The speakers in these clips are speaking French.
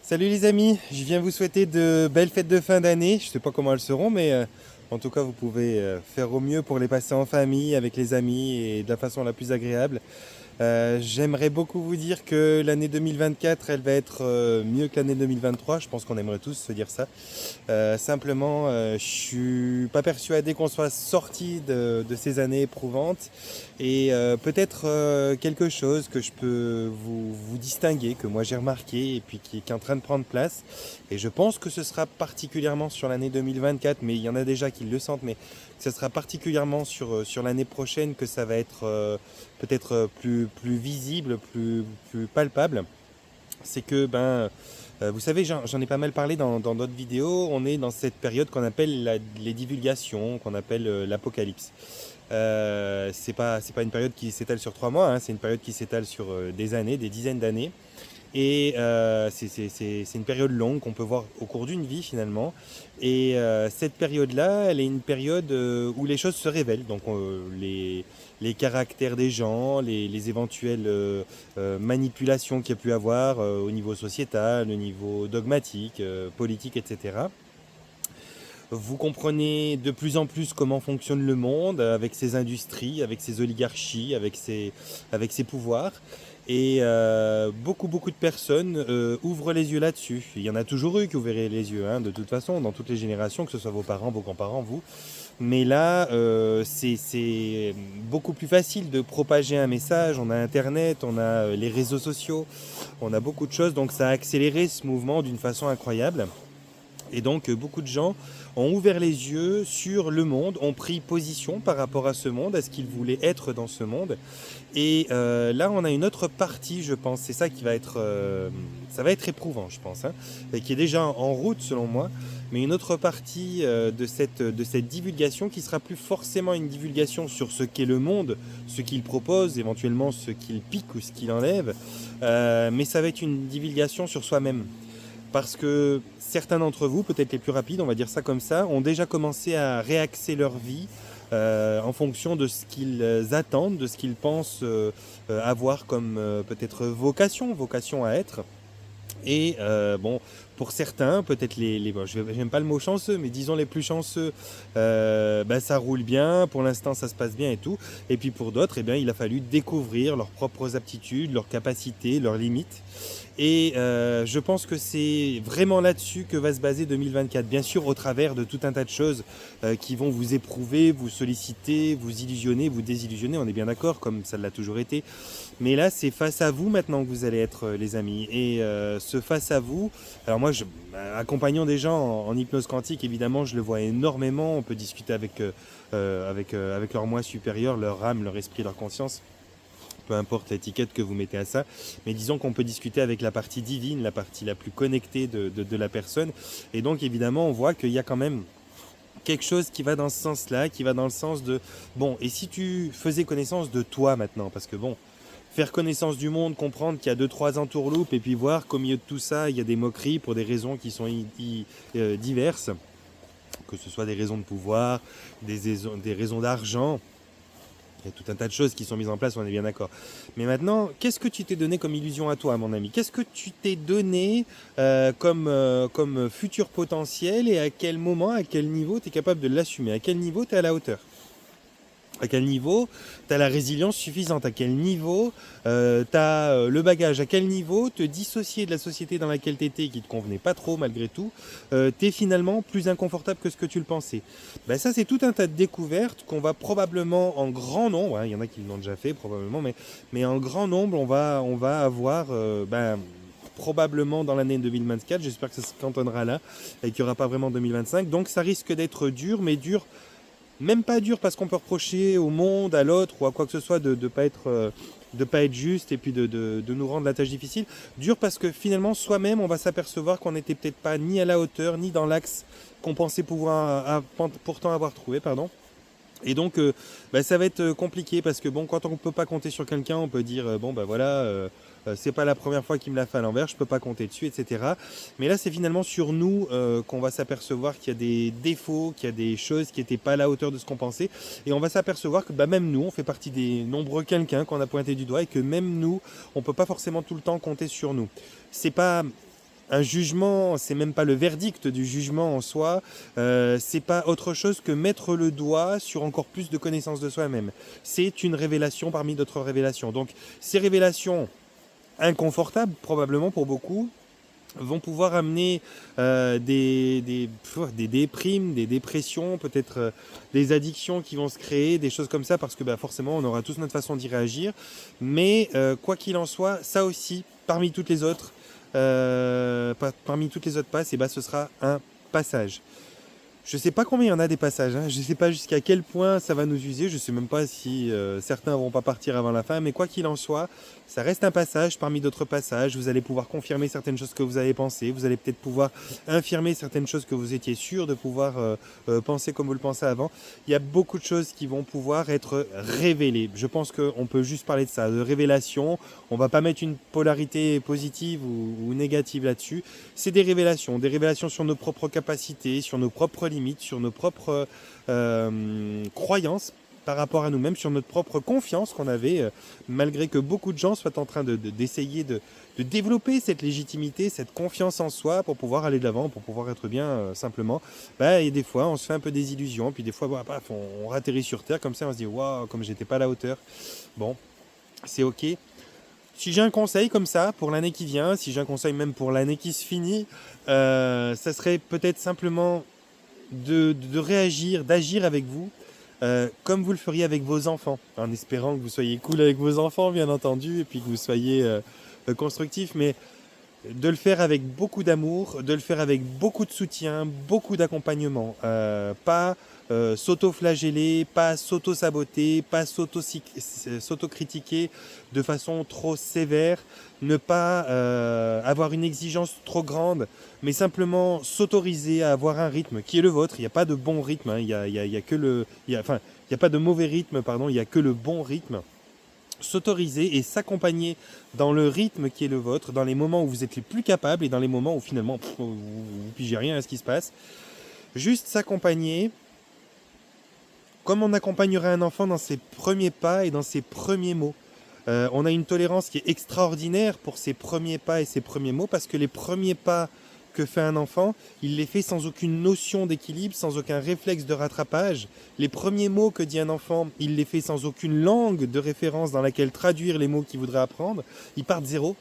Salut les amis, je viens vous souhaiter de belles fêtes de fin d'année. Je ne sais pas comment elles seront, mais en tout cas vous pouvez faire au mieux pour les passer en famille, avec les amis et de la façon la plus agréable. J'aimerais beaucoup vous dire que l'année 2024, elle va être mieux que l'année 2023. Je pense qu'on aimerait tous se dire ça. Simplement, je suis pas persuadé qu'on soit sorti de ces années éprouvantes. Et peut-être quelque chose que je peux vous distinguer, que moi j'ai remarqué et puis qui est en train de prendre place. Et je pense que ce sera particulièrement sur l'année 2024, mais il y en a déjà qui le sentent, mais ce sera particulièrement sur l'année prochaine que ça va être peut-être plus visible, plus palpable. C'est que, vous savez, j'en ai pas mal parlé dans d'autres vidéos, on est dans cette période qu'on appelle les divulgations, qu'on appelle l'apocalypse. C'est pas une période qui s'étale sur 3 mois, hein, c'est une période qui s'étale sur des années, des dizaines d'années. Et c'est une période longue qu'on peut voir au cours d'une vie finalement. Et cette période-là, elle est une période où les choses se révèlent. Donc les caractères des gens, les éventuelles manipulations qu'il y a pu avoir au niveau sociétal, au niveau dogmatique, politique, etc. Vous comprenez de plus en plus comment fonctionne le monde avec ses industries, avec ses oligarchies, avec ses pouvoirs. Et beaucoup de personnes ouvrent les yeux là-dessus. Il y en a toujours eu qui ouvraient les yeux, hein, de toute façon, dans toutes les générations, que ce soit vos parents, vos grands-parents, vous. Mais là, c'est beaucoup plus facile de propager un message. On a Internet, on a les réseaux sociaux, on a beaucoup de choses. Donc ça a accéléré ce mouvement d'une façon incroyable. Et donc beaucoup de gens ont ouvert les yeux sur le monde, ont pris position par rapport à ce monde, à ce qu'ils voulaient être dans ce monde. Et là, on a une autre partie, je pense, c'est ça qui va être, ça va être éprouvant, je pense, hein, et qui est déjà en route selon moi, mais une autre partie de cette divulgation qui sera plus forcément une divulgation sur ce qu'est le monde, ce qu'il propose, éventuellement ce qu'il pique ou ce qu'il enlève, mais ça va être une divulgation sur soi-même. Parce que certains d'entre vous, peut-être les plus rapides, on va dire ça comme ça, ont déjà commencé à réaxer leur vie en fonction de ce qu'ils attendent, de ce qu'ils pensent avoir comme peut-être vocation à être. Et bon, pour certains, peut-être bon, j'aime pas le mot chanceux, mais disons les plus chanceux, ça roule bien, pour l'instant ça se passe bien et tout. Et puis pour d'autres, eh bien, il a fallu découvrir leurs propres aptitudes, leurs capacités, leurs limites. Et je pense que c'est vraiment là-dessus que va se baser 2024. Bien sûr, au travers de tout un tas de choses qui vont vous éprouver, vous solliciter, vous illusionner, vous désillusionner, on est bien d'accord, comme ça l'a toujours été. Mais là, c'est face à vous maintenant que vous allez être les amis. Et ce face à vous, alors moi, accompagnant des gens en hypnose quantique, évidemment, je le vois énormément. On peut discuter avec leur moi supérieur, leur âme, leur esprit, leur conscience. Peu importe l'étiquette que vous mettez à ça, mais disons qu'on peut discuter avec la partie divine, la partie la plus connectée de la personne. Et donc, évidemment, on voit qu'il y a quand même quelque chose qui va dans ce sens-là, qui va dans le sens de, bon, et si tu faisais connaissance de toi maintenant, parce que bon, faire connaissance du monde, comprendre qu'il y a deux, trois entourloupes, et puis voir qu'au milieu de tout ça, il y a des moqueries pour des raisons qui sont diverses, que ce soit des raisons de pouvoir, des raisons d'argent. Il y a tout un tas de choses qui sont mises en place, on est bien d'accord. Mais maintenant, qu'est-ce que tu t'es donné comme illusion à toi, mon ami? Qu'est-ce que tu t'es donné comme futur potentiel, et à quel moment, à quel niveau tu es capable de l'assumer? À quel niveau tu es à la hauteur? À quel niveau tu as la résilience suffisante? À quel niveau tu as le bagage? À quel niveau te dissocier de la société dans laquelle tu étais, qui ne te convenait pas trop malgré tout, tu es finalement plus inconfortable que ce que tu le pensais? Ça, c'est tout un tas de découvertes qu'on va probablement en grand nombre, hein, il y en a qui l'ont déjà fait probablement, mais en grand nombre, on va avoir probablement dans l'année 2024. J'espère que ça se cantonnera là et qu'il n'y aura pas vraiment 2025. Donc ça risque d'être dur, mais dur. Même pas dur parce qu'on peut reprocher au monde, à l'autre ou à quoi que ce soit de pas être juste et puis de nous rendre la tâche difficile. Dur parce que finalement soi-même on va s'apercevoir qu'on n'était peut-être pas ni à la hauteur ni dans l'axe qu'on pensait pouvoir pourtant avoir trouvé, pardon. Et donc ça va être compliqué parce que bon, quand on ne peut pas compter sur quelqu'un, on peut dire c'est pas la première fois qu'il me l'a fait à l'envers, je peux pas compter dessus, etc. Mais là, c'est finalement sur nous qu'on va s'apercevoir qu'il y a des défauts, qu'il y a des choses qui n'étaient pas à la hauteur de ce qu'on pensait. Et on va s'apercevoir que même nous, on fait partie des nombreux quelqu'un qu'on a pointé du doigt, et que même nous, on peut pas forcément tout le temps compter sur nous. C'est pas un jugement, c'est même pas le verdict du jugement en soi, c'est pas autre chose que mettre le doigt sur encore plus de connaissance de soi-même. C'est une révélation parmi d'autres révélations. Donc ces révélations inconfortables probablement pour beaucoup, vont pouvoir amener des déprimes, des dépressions, peut-être des addictions qui vont se créer, des choses comme ça, parce que forcément on aura tous notre façon d'y réagir. Mais quoi qu'il en soit, ça aussi, parmi toutes les autres, passes, ce sera un passage. Je ne sais pas combien il y en a des passages, hein. Je ne sais pas jusqu'à quel point ça va nous user, je ne sais même pas si certains ne vont pas partir avant la fin, mais quoi qu'il en soit, ça reste un passage parmi d'autres passages. Vous allez pouvoir confirmer certaines choses que vous avez pensées, vous allez peut-être pouvoir infirmer certaines choses que vous étiez sûr de pouvoir penser comme vous le pensez avant. Il y a beaucoup de choses qui vont pouvoir être révélées. Je pense qu'on peut juste parler de ça, de révélation. On ne va pas mettre une polarité positive ou négative là-dessus. C'est des révélations sur nos propres capacités, sur nos propres limites, sur nos propres croyances par rapport à nous-mêmes, sur notre propre confiance qu'on avait, malgré que beaucoup de gens soient en train d'essayer de développer cette légitimité, cette confiance en soi pour pouvoir aller de l'avant, pour pouvoir être bien simplement. Et des fois, on se fait un peu des illusions, puis des fois, on atterrit sur Terre, comme ça, on se dit « Waouh, comme j'étais pas à la hauteur ». Bon, c'est ok. Si j'ai un conseil comme ça pour l'année qui vient, si j'ai un conseil même pour l'année qui se finit, ça serait peut-être simplement de réagir, d'agir avec vous, comme vous le feriez avec vos enfants, en espérant que vous soyez cool avec vos enfants, bien entendu, et puis que vous soyez constructif, mais de le faire avec beaucoup d'amour, de le faire avec beaucoup de soutien, beaucoup d'accompagnement. Pas s'auto-flageller, pas s'auto-saboter, pas s'auto-critiquer de façon trop sévère, ne pas avoir une exigence trop grande, mais simplement s'autoriser à avoir un rythme qui est le vôtre. Il n'y a pas de bon rythme, hein. Il y a que le, il y a, enfin, il n'y a pas de mauvais rythme, pardon, il n'y a que le bon rythme. S'autoriser et s'accompagner dans le rythme qui est le vôtre, dans les moments où vous êtes les plus capables et dans les moments où finalement vous pigez rien à ce qui se passe. Juste s'accompagner comme on accompagnerait un enfant dans ses premiers pas et dans ses premiers mots. On a une tolérance qui est extraordinaire pour ses premiers pas et ses premiers mots, parce que les premiers pas que fait un enfant, il les fait sans aucune notion d'équilibre, sans aucun réflexe de rattrapage. Les premiers mots que dit un enfant, il les fait sans aucune langue de référence dans laquelle traduire les mots qu'il voudrait apprendre. Il part de zéro.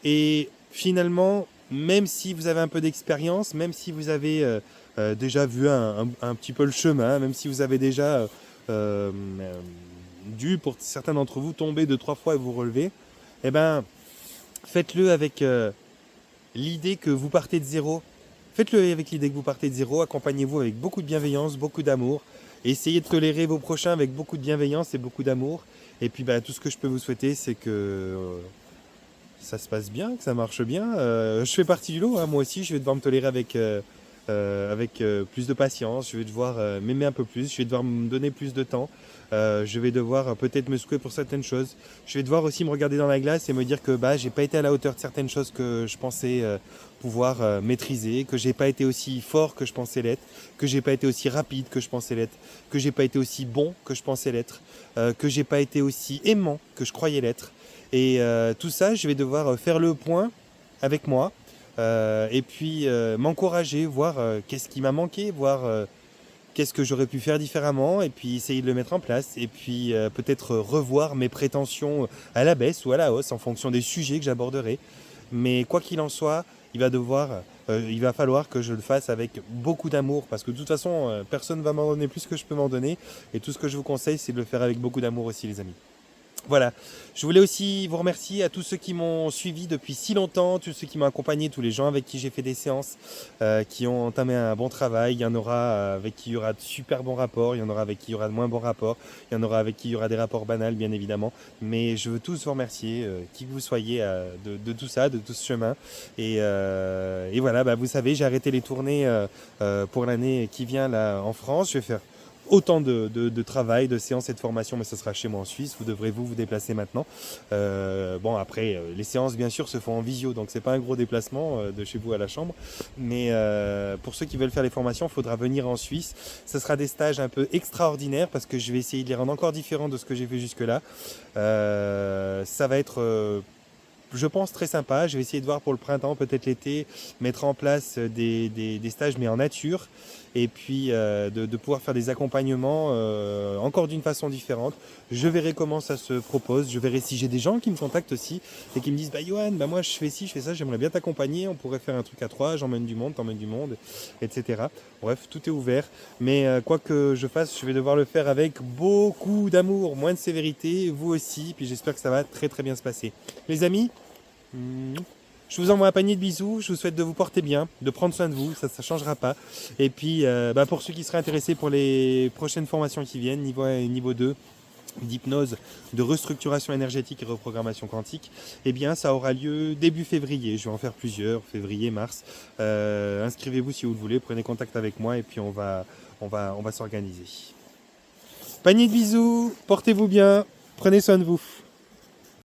Et finalement, même si vous avez un peu d'expérience, même si vous avez déjà vu un petit peu le chemin, même si vous avez déjà dû, pour certains d'entre vous, tomber 2-3 fois et vous relever, faites-le avec l'idée que vous partez de zéro. Faites-le avec l'idée que vous partez de zéro, accompagnez-vous avec beaucoup de bienveillance, beaucoup d'amour. Essayez de tolérer vos prochains avec beaucoup de bienveillance et beaucoup d'amour. Et puis tout ce que je peux vous souhaiter, c'est que ça se passe bien, que ça marche bien. Je fais partie du lot, hein. Moi aussi je vais devoir me tolérer avec plus de patience, je vais devoir m'aimer un peu plus, je vais devoir me donner plus de temps, je vais devoir peut-être me secouer pour certaines choses, je vais devoir aussi me regarder dans la glace et me dire que j'ai pas été à la hauteur de certaines choses que je pensais pouvoir maîtriser, que j'ai pas été aussi fort que je pensais l'être, que j'ai pas été aussi rapide que je pensais l'être, que j'ai pas été aussi bon que je pensais l'être, que j'ai pas été aussi aimant que je croyais l'être. Et tout ça, je vais devoir faire le point avec moi, et puis m'encourager, voir qu'est-ce qui m'a manqué, voir qu'est-ce que j'aurais pu faire différemment, et puis essayer de le mettre en place, et puis peut-être revoir mes prétentions à la baisse ou à la hausse en fonction des sujets que j'aborderai. Mais quoi qu'il en soit, il va falloir que je le fasse avec beaucoup d'amour, parce que de toute façon, personne ne va m'en donner plus que je peux m'en donner, et tout ce que je vous conseille, c'est de le faire avec beaucoup d'amour aussi, les amis. Voilà, je voulais aussi vous remercier à tous ceux qui m'ont suivi depuis si longtemps, tous ceux qui m'ont accompagné, tous les gens avec qui j'ai fait des séances, qui ont entamé un bon travail. Il y en aura avec qui il y aura de super bons rapports, il y en aura avec qui il y aura de moins bons rapports, il y en aura avec qui il y aura des rapports banals, bien évidemment. Mais je veux tous vous remercier, qui que vous soyez, de tout ça, de tout ce chemin. Et voilà, vous savez, j'ai arrêté les tournées pour l'année qui vient là en France. Je vais faire autant de travail, de séances et de formation, mais ce sera chez moi en Suisse. Vous devrez vous déplacer maintenant. Après, les séances bien sûr se font en visio, donc c'est pas un gros déplacement de chez vous à la chambre. Mais pour ceux qui veulent faire les formations, il faudra venir en Suisse. Ce sera des stages un peu extraordinaires parce que je vais essayer de les rendre encore différents de ce que j'ai fait jusque-là. Ça va être je pense, très sympa. Je vais essayer de voir pour le printemps, peut-être l'été, mettre en place des stages, mais en nature. Et puis de pouvoir faire des accompagnements encore d'une façon différente. Je verrai comment ça se propose. Je verrai si j'ai des gens qui me contactent aussi et qui me disent bah Johan, bah moi je fais ci, je fais ça, j'aimerais bien t'accompagner. On pourrait faire un truc à trois, j'emmène du monde, t'emmènes du monde, etc. Bref, tout est ouvert. Mais quoi que je fasse, je vais devoir le faire avec beaucoup d'amour, moins de sévérité, vous aussi. Puis j'espère que ça va très très bien se passer. Les amis, je vous envoie un panier de bisous. Je vous souhaite de vous porter bien, de prendre soin de vous. Ça ne changera pas. Et puis, pour ceux qui seraient intéressés pour les prochaines formations qui viennent, niveau 1 et niveau 2, d'hypnose, de restructuration énergétique et reprogrammation quantique, eh bien ça aura lieu début février. Je vais en faire plusieurs, février, mars. Inscrivez-vous si vous le voulez, prenez contact avec moi et puis on va s'organiser. Panier de bisous, portez-vous bien, prenez soin de vous.